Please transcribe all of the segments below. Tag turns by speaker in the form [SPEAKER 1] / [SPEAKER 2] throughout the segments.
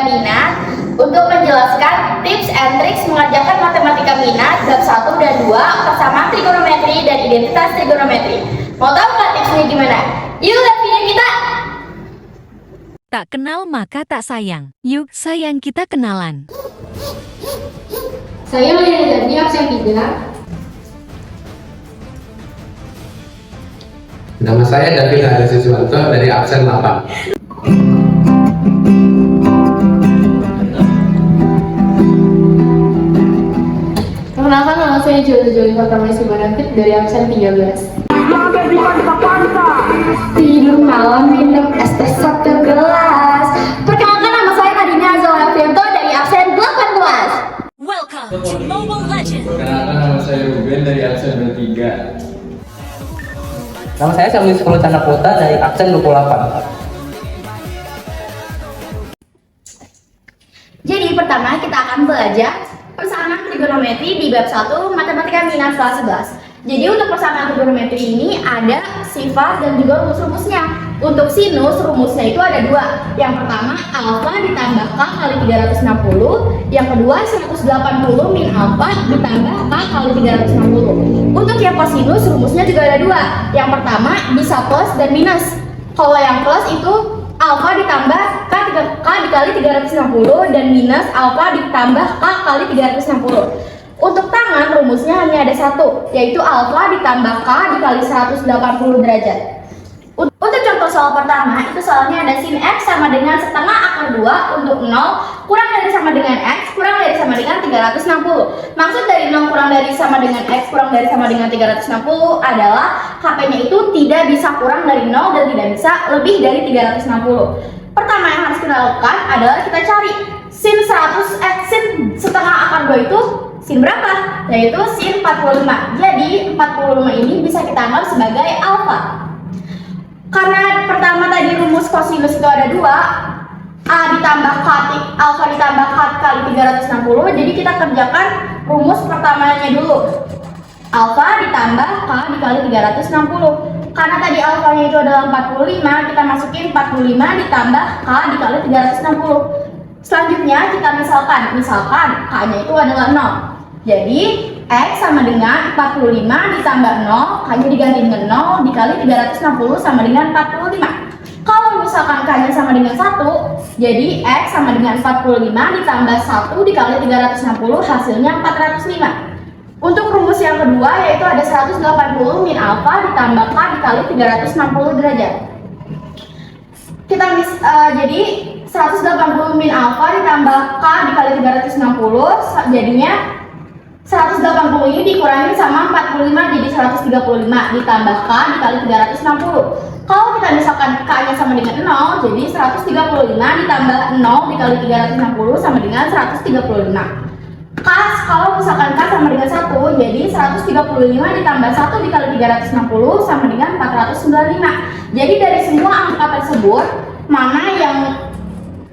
[SPEAKER 1] minat untuk menjelaskan tips and tricks mengerjakan matematika minat bab 1 dan 2 persamaan trigonometri dan identitas trigonometri. Mau tahu nggak tipsnya gimana? Yuk lihat video kita!
[SPEAKER 2] Tak kenal maka tak sayang. Yuk sayang kita kenalan.
[SPEAKER 3] Saya Maria Dani, absen 3.
[SPEAKER 4] Nama saya David Hari Siswanto dari absen 8.
[SPEAKER 3] Perkenalkan, nama saya Joli Fatamani Subanapit dari absen 13. Tidur malam minum es teh 1 gelas.
[SPEAKER 1] Perkenalkan, nama saya Nadine Azal Afianto dari absen 18.
[SPEAKER 2] Welcome to Mobile Legends.
[SPEAKER 5] Perkenalkan, nama saya Ruben dari absen 23.
[SPEAKER 6] Nama saya Samuel Sepuluh Chandra Putra dari absen 28.
[SPEAKER 1] Jadi pertama kita akan belajar persamaan trigonometri di bab 1 matematika minat kelas 11. Jadi untuk persamaan trigonometri ini ada sifat dan juga rumus-rumusnya. Untuk sinus rumusnya itu ada 2. Yang pertama alfa ditambah k kali 360. Yang kedua 180 min alfa ditambah k kali 360. Untuk yang kosinus rumusnya juga ada 2. Yang pertama bisa plus dan minus. Kalau yang plus itu alfa ditambah k dikali 360 dan minus alfa ditambah k kali 360. Untuk tangan rumusnya hanya ada 1, yaitu alfa ditambah k dikali 180 derajat. Untuk contoh soal pertama, itu soalnya ada sin x sama dengan setengah akar 2 untuk 0 kurang dari sama dengan x kurang dari sama dengan 360. Maksud dari 0 kurang dari sama dengan x kurang dari sama dengan 360 adalah HP-nya itu tidak bisa kurang dari 0 dan tidak bisa lebih dari 360. Pertama yang harus kita lakukan adalah kita cari sin setengah akar 2 itu sin berapa? Yaitu sin 45. Jadi 45 ini bisa kita anggap sebagai alfa. Karena pertama tadi rumus kosinus itu ada 2, A ditambah K, alfa ditambah K kali 360. Jadi kita kerjakan rumus pertamanya dulu. Alfa ditambah K dikali 360. Karena tadi alfanya itu adalah 45, kita masukin 45 ditambah K dikali 360. Selanjutnya kita misalkan K-nya itu adalah 0. Jadi X sama dengan 45 ditambah 0, K-nya diganti dengan 0 dikali 360 sama dengan 45. Kalau misalkan K-nya sama dengan 1, jadi X sama dengan 45 ditambah 1 dikali 360 hasilnya 405. Untuk rumus yang kedua yaitu ada 180 min alfa ditambah K dikali 360 derajat. Jadi 180 min alfa ditambah K dikali 360 jadinya 180 ini dikurangi sama 45 jadi 135 ditambah K dikali 360. Kalau kita misalkan K-nya sama dengan 0, jadi 135 ditambah 0 dikali 360 sama dengan 135. Kalau misalkan K sama dengan 1, jadi 135 ditambah 1 dikali 360 sama dengan 495. Jadi dari semua angka tersebut, mana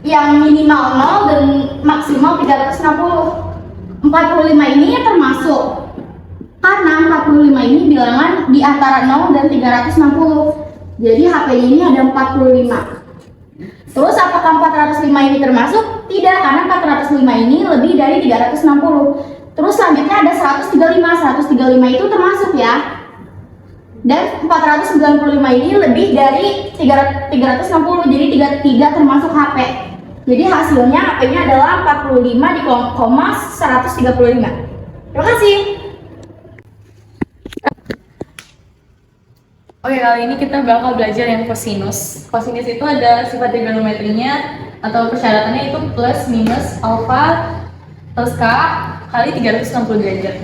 [SPEAKER 1] yang minimal 0 dan maksimal 360? 45 ini termasuk, karena 45 ini bilangan di antara 0 dan 360. Jadi HP ini ada 45. Terus apakah 405 ini termasuk? Tidak, karena 405 ini lebih dari 360. Terus selanjutnya ada 135 itu termasuk ya. Dan 495 ini lebih dari 360, jadi 33 termasuk HP. Jadi hasilnya HP-nya adalah 45 di koma 135. Terima kasih.
[SPEAKER 3] Oke, kali ini kita bakal belajar yang kosinus. Kosinus itu ada sifat trigonometrinya atau persyaratannya itu plus minus alfa plus K kali 360 derajat.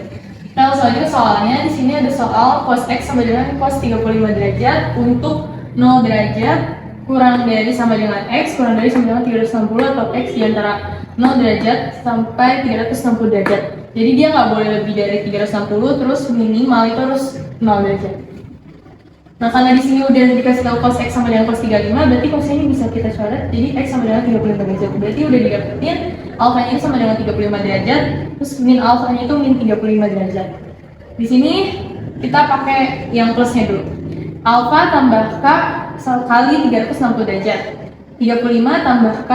[SPEAKER 3] Nah, selanjutnya soalnya di sini ada soal cos X sama dengan cos 35 derajat untuk 0 derajat kurang dari sama dengan X kurang dari sama dengan 360 atau X di antara 0 derajat sampai 360 derajat. Jadi dia nggak boleh lebih dari 360, terus minimal itu harus 0 derajat. Nah, karena di sini udah dikasih tahu cos X sama dengan cos 35, berarti cosnya ini bisa kita coret jadi X sama dengan 35 derajat. Berarti udah didapetin alfanya ini sama dengan 35 derajat, terus min alfanya itu min 35 derajat. Di sini kita pakai yang plusnya dulu. Alfa tambah K kali 360 derajat. 35 tambah K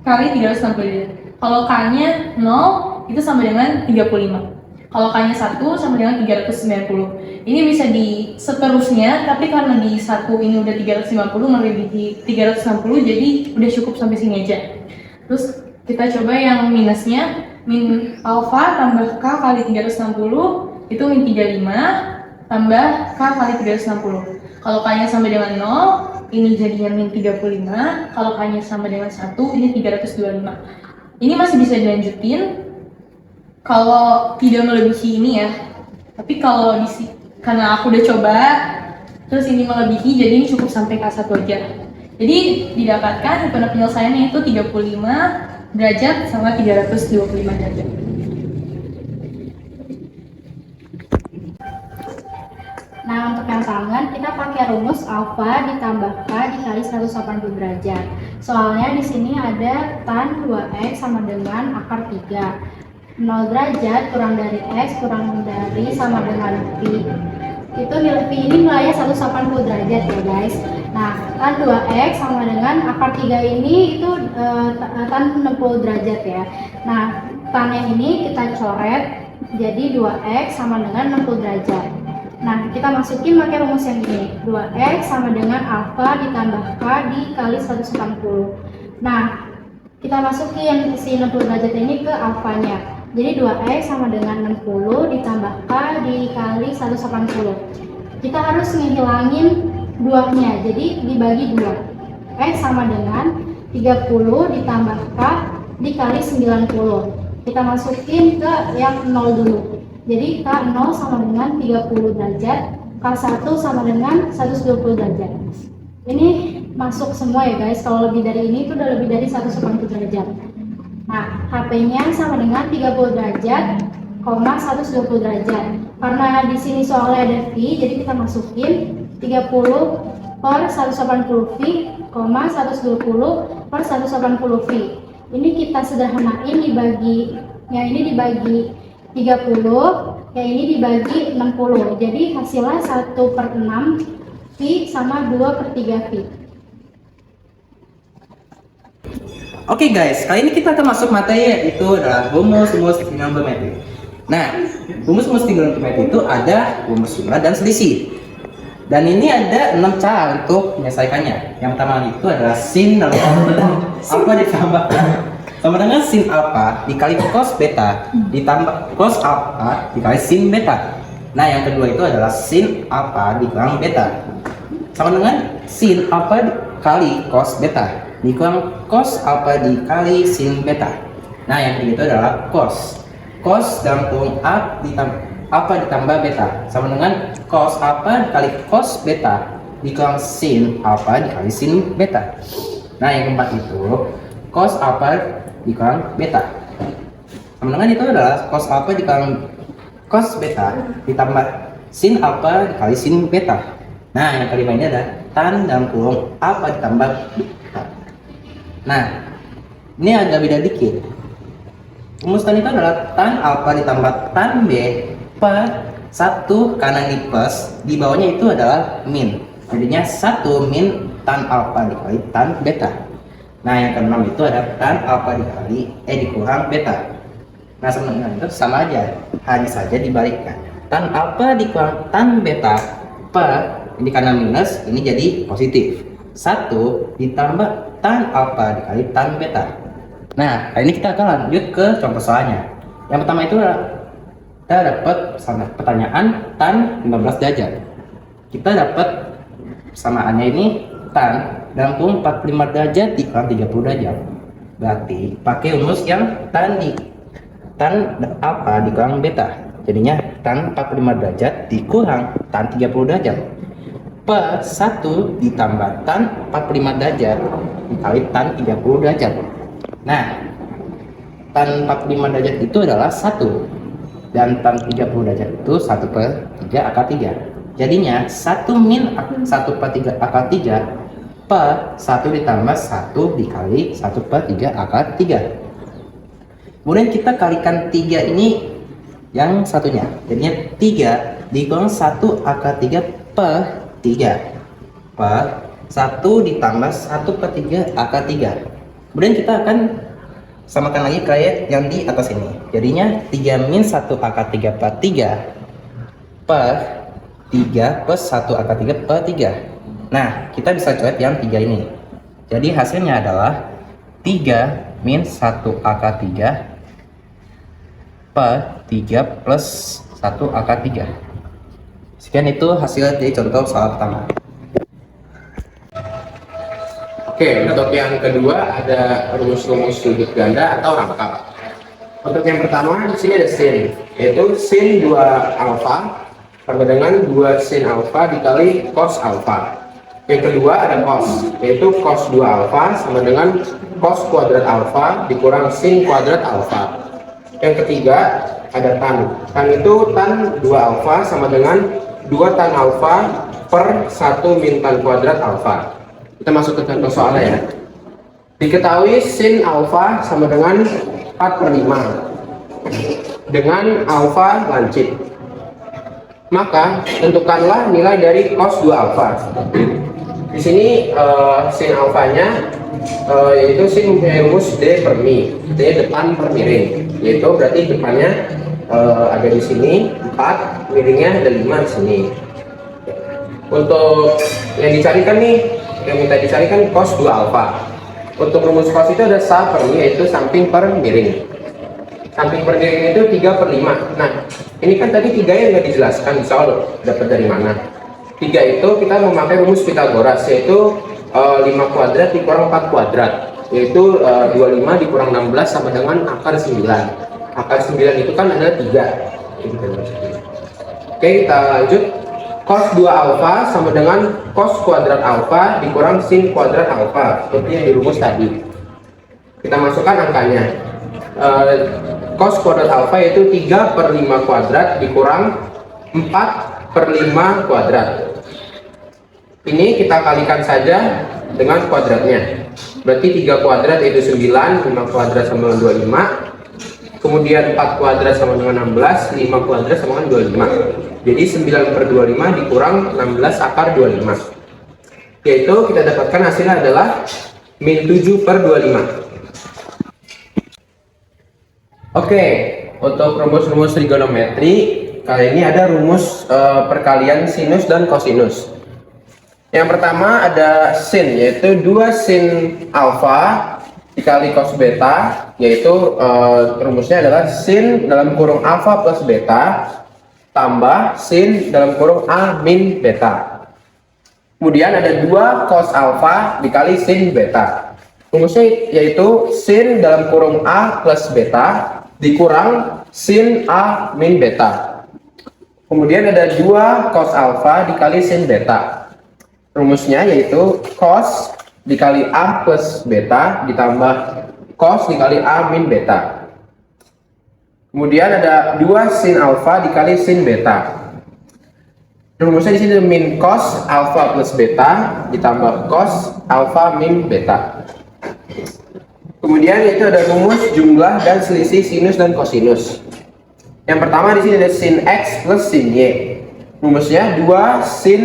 [SPEAKER 3] kali 360 derajat. Kalau K-nya 0 itu sama dengan 35. Kalau K-nya 1 sama dengan 390. Ini bisa di seterusnya, tapi karena di satu ini udah 350 melebihi 360, jadi udah cukup sampai sini aja. Terus kita coba yang minusnya, min alfa tambah K kali 360 itu min 35 tambah K kali 360. Kalau K-nya sama dengan 0, ini jadinya min 35. Kalau K-nya sama dengan 1, ini 325. Ini masih bisa dilanjutin kalau tidak melebihi ini ya. Tapi kalau karena aku udah coba, terus ini melebihi, jadi ini cukup sampai K1 aja. Jadi didapatkan hipotenuse penyelesaiannya itu 35 derajat sama 325 derajat.
[SPEAKER 1] Nah, untuk yang tangan kita pakai rumus alfa ditambah K dikali 180 derajat. Soalnya di sini ada tan 2x sama dengan akar 3. 0 derajat kurang dari x kurang dari sama dengan pi. Itu nilai pi ini nilainya 180 derajat ya guys. Nah, tan 2x sama dengan akar 3 ini itu tan 60 derajat ya. Nah, tannya ini kita coret jadi 2x sama dengan 60 derajat. Nah, kita masukin pakai rumus yang ini. 2x sama dengan alfa ditambah K dikali 180. Nah, kita masukin si 60 derajat ini ke alfanya. Jadi 2x sama dengan 60 ditambah K dikali 180. Kita harus ngehilangin 2-nya, jadi dibagi 2. X sama dengan 30 ditambah K dikali 90. Kita masukin ke yang 0 dulu. Jadi K0 sama dengan 30 derajat, K1 sama dengan 120 derajat. Ini masuk semua ya guys, kalau lebih dari ini itu udah lebih dari 180 derajat. Nah, HP-nya sama dengan 30 derajat, 120 derajat. Karena di sini soalnya ada V, jadi kita masukin 30 per 180 V, 120 per 180 V. Ini kita sederhanain dibagi, yang ini dibagi 30, yang ini dibagi 60. Jadi hasilnya 1/6 V sama 2/3 V.
[SPEAKER 6] Oke guys, kali ini kita akan masuk materi yaitu adalah rumus-rumus trigonometri. Nah, rumus-rumus trigonometri itu ada rumus jumlah dan selisih. Dan ini ada 6 cara untuk menyelesaikannya. Yang pertama itu adalah sin lalu alfa ditambah sama dengan sin alfa dikali cos beta ditambah cos alfa dikali sin beta. Nah, yang kedua itu adalah sin alfa dikurang beta sama dengan sin alfa dikali cos beta dikurang cos alfa dikali sin beta. Nah, yang ketiga itu adalah cos dalam kurung alfa ditambah beta sama dengan cos alfa dikali cos beta dikurang sin alfa dikali sin beta. Nah, yang keempat itu cos alfa dikurang beta sama dengan itu adalah cos alfa dikurang cos beta ditambah sin alfa dikali sin beta. Nah, yang kelima ini adalah tan dalam kurung alfa ditambah beta. Nah, ini agak beda dikit. Rumus tan itu adalah tan alfa ditambah tan b per 1 karena ini plus, di bawahnya itu adalah min. Jadinya 1 min tan alfa dikali tan beta. Nah, yang keenam itu ada tan alfa dikurang beta. Nah, sebenarnya itu sama aja, hanya saja dibalikkan. Tan alfa dikurang tan beta per, ini karena minus, ini jadi positif. 1 ditambah tan alfa dikali tan beta. Nah, hari ini kita akan lanjut ke contoh soalnya. Yang pertama itu kita dapat pertanyaan tan 15 derajat. Kita dapat samaannya ini tan dalam kurung 45 derajat dikurang 30 derajat. Berarti pakai rumus yang tan alfa dikurang beta. Jadinya tan 45 derajat dikurang tan 30 derajat per 1 ditambah tan 45 derajat dikali tan 30 derajat. Nah, tan 45 derajat itu adalah 1 dan tan 30 derajat itu 1/3 akar 3. Jadinya 1 min 1/3 akar 3 per 1 ditambah 1 dikali 1/3 akar 3. Kemudian kita kalikan 3 ini yang satunya. Jadinya 3 dikurang 1 akar 3 per 3 per 1 ditambah 1/3 akar 3. Kemudian kita akan samakan lagi kayak yang di atas ini. Jadinya 3 min 1 akar 3 per 3 per 3 plus 1 akar 3 per 3. Nah, kita bisa coret yang 3 ini. Jadi hasilnya adalah 3 min 1 akar 3 per 3 plus 1 akar 3. Sekian itu hasil dari contoh soal pertama.
[SPEAKER 4] Oke, untuk yang kedua ada rumus-rumus sudut ganda atau rangkap. Untuk yang pertama di sini ada sin, yaitu sin 2 alfa sama dengan 2 sin alfa dikali cos alfa. Yang kedua ada cos, yaitu cos 2 alfa sama dengan cos kuadrat alfa dikurang sin kuadrat alfa. Yang ketiga ada tan. Tan itu tan 2 alfa sama dengan 2 tan alfa per 1 min tan kuadrat alfa. Kita masuk ke contoh soalnya ya. Diketahui sin alfa sama dengan 4 per 5 dengan alfa lancip. Maka tentukanlah nilai dari cos 2 alfa. Di sini sin alfanya yaitu sin mempunyai rumus D per mi, D depan per miring. Yaitu berarti depannya ada di sini 4, miringnya ada 5 di sini. Untuk yang dicarikan nih, yang minta dicarikan cos 2 alfa. Untuk rumus cos itu ada sa per mi, yaitu samping per miring. Samping per miring itu 3 per 5. Nah, ini kan tadi 3 nya nggak dijelaskan, soal dapat dari mana. 3 itu kita memakai rumus Pitagoras, yaitu 5 kuadrat dikurang 4 kuadrat, yaitu 25 dikurang 16 sama dengan akar 9. Akar 9 itu kan adalah 3. Oke, kita lanjut. Cos 2 alfa sama dengan cos kuadrat alfa dikurang sin kuadrat alfa, seperti yang di rumus tadi. Kita masukkan angkanya. Cos kuadrat alfa yaitu 3 per 5 kuadrat dikurang 4 per 5 kuadrat. Ini kita kalikan saja dengan kuadratnya. Berarti 3 kuadrat yaitu 9, 5 kuadrat sama dengan 25. Kemudian 4 kuadrat sama dengan 16, 5 kuadrat sama dengan 25. Jadi 9 per 25 dikurang 16 akar 25. Yaitu kita dapatkan hasilnya adalah min 7 per 25. Oke, untuk rumus-rumus trigonometri, kali ini ada rumus perkalian sinus dan kosinus. Yang pertama ada sin, yaitu 2 sin alfa dikali cos beta, yaitu rumusnya adalah sin dalam kurung alfa plus beta tambah sin dalam kurung a min beta. Kemudian ada 2 cos alfa dikali sin beta. Rumusnya yaitu sin dalam kurung a plus beta dikurang sin a min beta. Kemudian ada 2 cos alfa dikali sin beta. Rumusnya yaitu cos dikali a plus beta ditambah cos dikali a min beta. Kemudian ada 2 sin alfa dikali sin beta. Rumusnya di sini min cos alfa plus beta ditambah cos alfa min beta. Kemudian itu ada rumus jumlah dan selisih sinus dan kosinus. Yang pertama di sini ada sin x plus sin y. Rumusnya 2 sin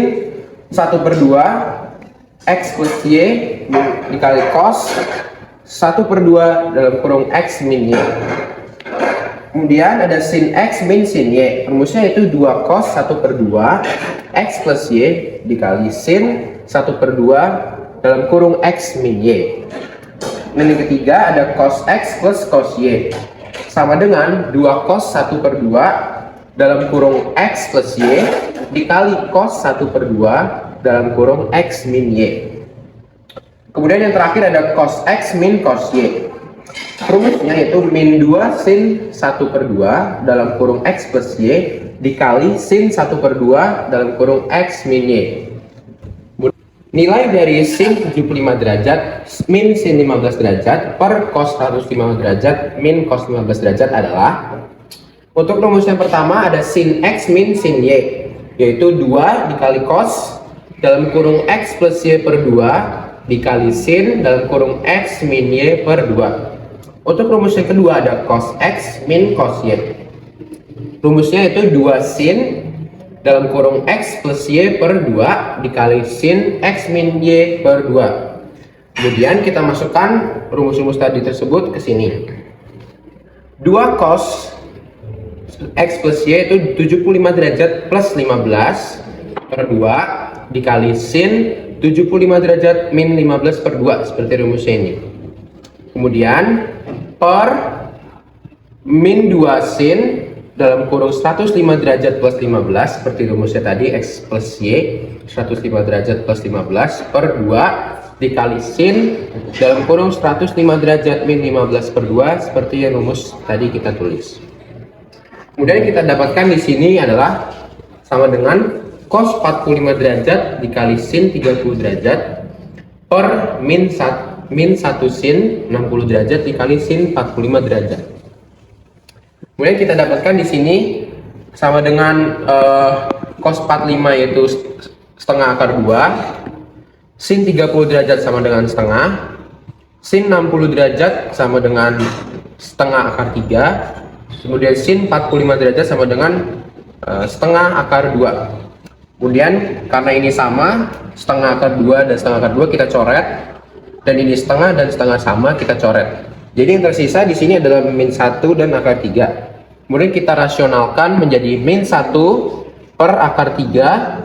[SPEAKER 4] 1 per 2 x plus y dikali cos 1 per 2 dalam kurung x min y. Kemudian ada sin x min sin y. Rumusnya itu 2 cos 1 per 2 x plus y dikali sin 1 per 2 dalam kurung x min y. Dan yang ketiga ada cos x plus cos y sama dengan 2 cos 1 per 2 dalam kurung x plus y dikali cos 1 per 2 dalam kurung x min y. Kemudian yang terakhir ada cos x min cos y. Rumusnya yaitu min 2 sin 1 per 2 dalam kurung x plus y dikali sin 1 per 2 dalam kurung x min y. Nilai dari sin 75 derajat min sin 15 derajat per cos 105 derajat min cos 15 derajat adalah, untuk rumus yang pertama ada sin x min sin y, yaitu 2 dikali cos dalam kurung x plus y per 2 dikali sin dalam kurung x min y per 2. Untuk rumus yang kedua ada cos x min cos y. Rumusnya itu 2 sin dalam kurung x plus y per 2 dikali sin x min y per 2. Kemudian kita masukkan rumus-rumus tadi tersebut ke sini. 2 cos X plus Y itu 75 derajat plus 15 per 2 dikali sin 75 derajat min 15 per 2 seperti rumusnya ini. Kemudian per min 2 sin dalam kurung 105 derajat plus 15 seperti rumusnya tadi X plus Y 105 derajat plus 15 per 2 dikali sin dalam kurung 105 derajat min 15 per 2 seperti yang rumus tadi kita tulis. Kemudian kita dapatkan di sini adalah sama dengan cos 45 derajat dikali sin 30 derajat per min 1 sin 60 derajat dikali sin 45 derajat. Kemudian kita dapatkan di sini sama dengan cos 45 yaitu setengah akar 2, sin 30 derajat sama dengan setengah, sin 60 derajat sama dengan setengah akar 3, kemudian sin 45 derajat sama dengan setengah akar 2. Kemudian karena ini sama, setengah akar 2 dan setengah akar 2 kita coret, dan ini setengah dan setengah sama kita coret. Jadi yang tersisa di sini adalah min 1 dan akar 3. Kemudian kita rasionalkan menjadi min 1 per akar 3.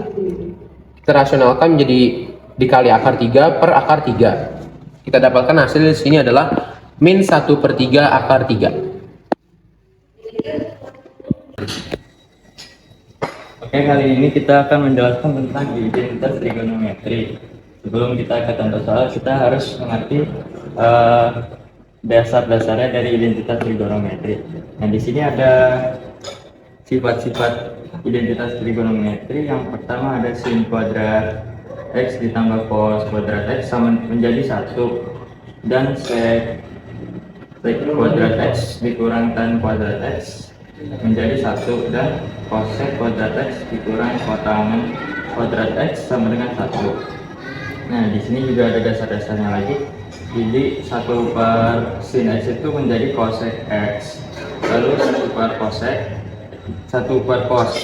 [SPEAKER 4] Kita rasionalkan menjadi dikali akar 3 per akar 3. Kita dapatkan hasil di sini adalah min 1 per 3 akar 3.
[SPEAKER 5] Oke, kali ini kita akan menjelaskan tentang identitas trigonometri. Sebelum kita ke contoh soal, kita harus mengerti dasar-dasarnya dari identitas trigonometri. Nah, di sini ada sifat-sifat identitas trigonometri. Yang pertama ada sin kuadrat X ditambah cos kuadrat X sama menjadi 1, dan sec kuadrat X dikurang tan kuadrat X menjadi 1, dan cosec kuadrat X dikurang kotangen kuadrat X sama dengan 1. Nah, di sini juga ada dasar-dasarnya lagi. Jadi 1 per sin X itu menjadi cosec X, lalu 1 per cos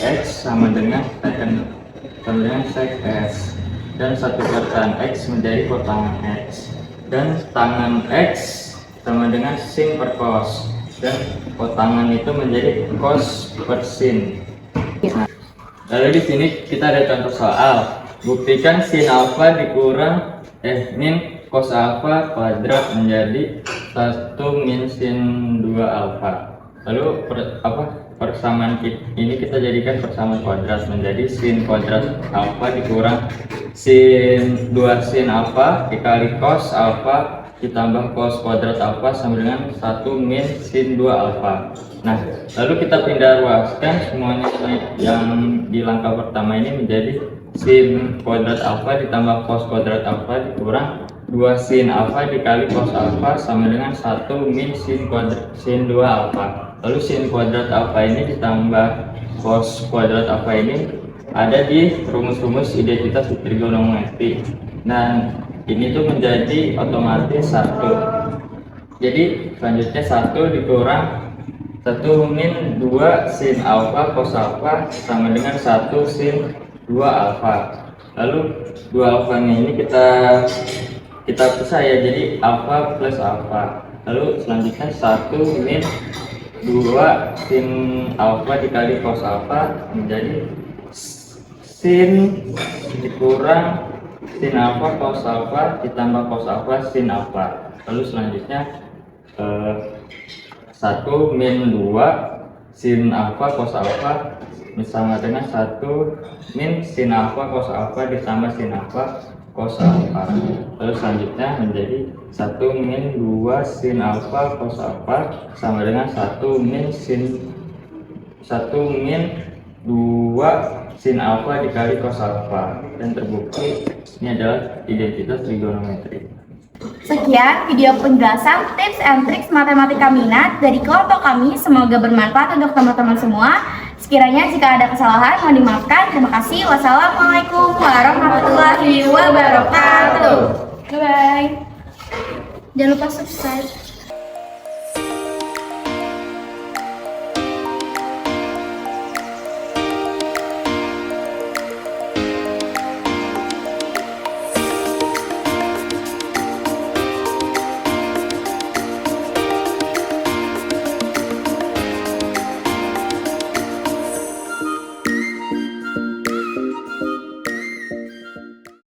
[SPEAKER 5] X sama dengan sec X, dan 1 per tan X menjadi kotangen X, dan tangen X sama dengan sin per cos, dan kotangan itu menjadi cos per sin. Nah, lalu di sini kita ada contoh soal. Buktikan sin alfa dikurang min cos alfa kuadrat menjadi 1 min sin 2 alfa. Lalu persamaan ini kita jadikan persamaan kuadrat menjadi sin kuadrat alfa dikurang sin 2 sin alfa dikali cos alfa ditambah cos kuadrat alfa sama dengan 1 min sin 2 alfa. Nah, lalu kita pindah ruaskan semuanya yang di langkah pertama ini menjadi sin kuadrat alfa ditambah cos kuadrat alfa dikurang 2 sin alfa dikali cos alfa sama dengan 1 min sin 2 alfa. Lalu sin kuadrat alfa ini ditambah cos kuadrat alfa ini ada di rumus-rumus identitas trigonometri. Dan ini tuh menjadi otomatis 1. Jadi selanjutnya 1 dikurang 1 min 2 sin alfa cos alfa sama dengan 1 sin 2 alfa. Lalu 2 alfa ini kita pisah ya, jadi alfa plus alfa. Lalu selanjutnya 1 min 2 sin alfa dikali cos alfa menjadi sin dikurang sin alfa cos alfa ditambah cos alfa sin alfa. Lalu selanjutnya 1 min 2 sin alfa cos alfa sama dengan 1 min sin alfa cos alfa ditambah sin alfa cos alfa. Lalu selanjutnya menjadi 1 min 2 sin alfa cos alfa sama dengan 1 min 2 sin alfa dikali cos alfa, dan terbukti ini adalah identitas trigonometri.
[SPEAKER 1] Sekian video penjelasan tips and tricks matematika minat dari kelompok kami. Semoga bermanfaat untuk teman-teman semua. Sekiranya jika ada kesalahan mohon dimaafkan. Terima kasih. Wassalamualaikum warahmatullahi wabarakatuh. Bye bye. Jangan lupa subscribe.